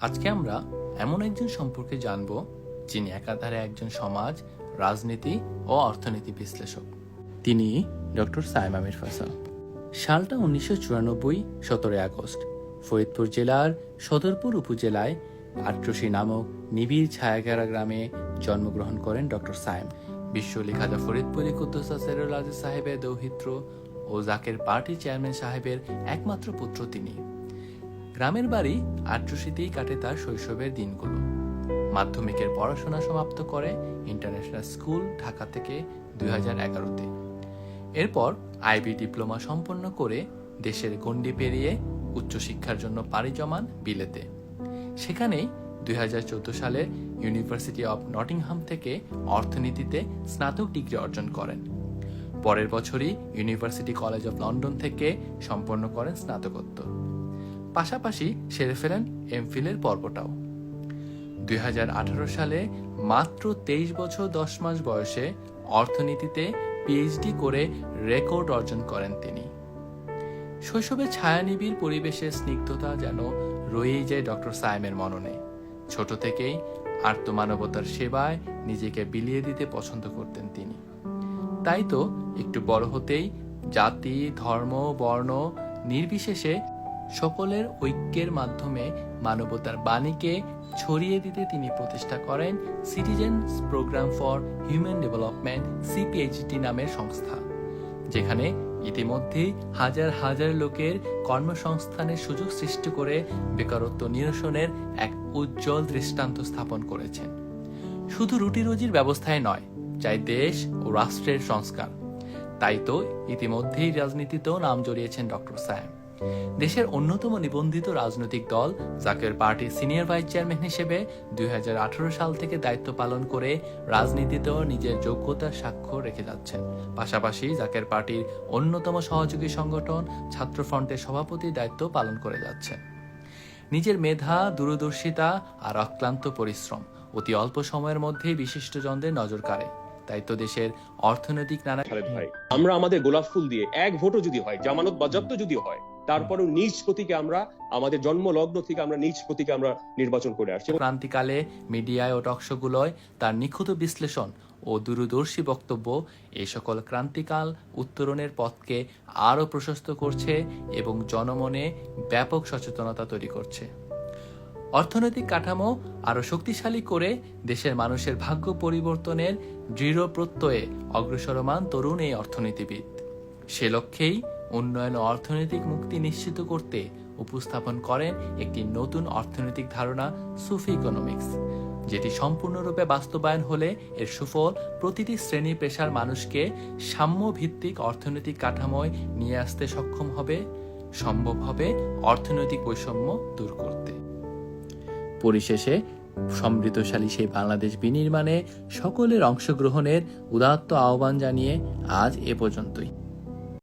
আজকে আমরা এমন একজন সম্পর্কে জানব যিনি একাধারে একজন সমাজ, রাজনীতি ও অর্থনীতি বিশ্লেষক। তিনি ডক্টর সায়েম আমির ফয়সাল। সালটা 1994, 17 আগস্ট ফরিদপুর জেলার সদরপুর উপজেলায় আট্রসি নামক নিবিড় ছায়াঘেরা গ্রামে জন্মগ্রহণ করেন ডক্টর সায়েম। বিশ্বলি খাজা ফরিদপুরি কুদ্দুস সিরুল আজিজ সাহেবের দৌহিত্র ও জাকের পার্টি চেয়ারম্যান সাহেবের একমাত্র পুত্র তিনি। গ্রামের বাড়ি আট্রসিতেই কাটে তার শৈশবের দিনগুলো। মাধ্যমিকের পড়াশোনা সমাপ্ত করে ইন্টারন্যাশনাল স্কুল ঢাকা থেকে 2011-তে। এরপর আইবি ডিপ্লোমা সম্পন্ন করে দেশের গণ্ডি পেরিয়ে উচ্চশিক্ষার জন্য পাড়ি জমান বিলেতে। সেখানেই 2014 সালে ইউনিভার্সিটি অব নটিংহাম থেকে অর্থনীতিতে স্নাতক ডিগ্রি অর্জন করেন। পরের বছরই ইউনিভার্সিটি কলেজ অব লন্ডন থেকে সম্পন্ন করেন স্নাতকোত্তর। পাশাপাশি সেরে ফেলেন এমফিলের পর্বটাও। 2018 সালে মাত্র 23 বছর 10 মাস বয়সে অর্থনীতিতে পিএইচডি করে রেকর্ড অর্জন করেন তিনি। শৈশবে ছায়ানিবিড় পরিবেশের স্নিগ্ধতা যেন রয়েই যায় ডক্টর সায়েমের মননে। ছোট থেকেই আর্তমানবতার সেবায় নিজেকে বিলিয়ে দিতে পছন্দ করতেন তিনি। তাই তো একটু বড় হতেই জাতি, ধর্ম, বর্ণ নির্বিশেষে সকলের ঐক্যের মাধ্যমে মানবতার বাণীকে ছড়িয়ে দিতে তিনি প্রতিষ্ঠা করেন Citizens Programme for Human Development CPHD নামের সংস্থা, যেখানে ইতিমধ্যেই হাজার হাজার লোকের কর্মসংস্থানের সুযোগ সৃষ্টি করে বেকারত্ব নিরসনের এক উজ্জ্বল দৃষ্টান্ত স্থাপন করেছেন। শুধু রুটি রুজির ব্যবস্থায় নয়, চাই দেশ ও রাষ্ট্রের সংস্কার। তাই তো ইতিমধ্যেই রাজনীতিতেও নাম জড়িয়েছেন ডক্টর সায়েম। দেশের অন্যতম নিবন্ধিত রাজনৈতিক দল জাকের পার্টির সিনিয়র ভাইস চেয়ারম্যান হিসেবে 2018 সাল থেকে দায়িত্ব পালন করে রাজনীতিতেও নিজের যোগ্যতার স্বাক্ষর রেখে যাচ্ছেন। পাশাপাশি জাকের পার্টির অন্যতম সহযোগী সংগঠন ছাত্রফ্রন্টের সভাপতির দায়িত্ব পালন করে যাচ্ছেন। নিজের মেধা, দূরদর্শিতা আর অক্লান্ত পরিশ্রম অতি অল্প সময়ের মধ্যেই বিশিষ্টজনদের নজর কাড়ে। তাই তো দেশের অর্থনৈতিক নানা ভাই, আমরা আমাদের গোলাপ ফুল দিয়ে এক ভোটও যদি হয়, জামানত বাজেয়াপ্ত যদি হয়, তারপরেও নিজ প্রতীকে আমরা আমাদের জন্ম লগ্ন থেকে আমরা নিজ প্রতীকে আমরা নির্বাচন করে আসছি। ক্রান্তিকালে মিডিয়ায় ও টকশোগুলোয় তার নিখুঁত বিশ্লেষণ ও দূরদর্শী বক্তব্য এই সকল ক্রান্তিকাল উত্তরণের পথকে আরও প্রশস্ত করছে এবং জনমনে ব্যাপক সচেতনতা তৈরি করছে। অর্থনৈতিক কাঠামো আরও শক্তিশালী করে দেশের মানুষের ভাগ্য পরিবর্তনের দৃঢ় প্রত্যয়ে অগ্রসরমান তরুণ এই অর্থনীতিবিদ। সে লক্ষ্যেই উন্নয়ন ও অর্থনৈতিক মুক্তি নিশ্চিত করতে উপস্থাপন করেন একটি নতুন অর্থনৈতিক ধারণা সুফি ইকোনমিক্স, যেটি সম্পূর্ণরূপে বাস্তবায়ন হলে এর সুফল প্রতিটি শ্রেণী পেশার মানুষকে সাম্য ভিত্তিক অর্থনৈতিক কাঠামোয় নিয়ে আসতে সক্ষম হবে, সম্ভব হবে অর্থনৈতিক বৈষম্য দূর করতে। পরিশেষে সমৃদ্ধশালী সেই বাংলাদেশ বিনির্মাণে সকলের অংশগ্রহণের উদাত্ত আহ্বান জানিয়ে আজ এ পর্যন্তই।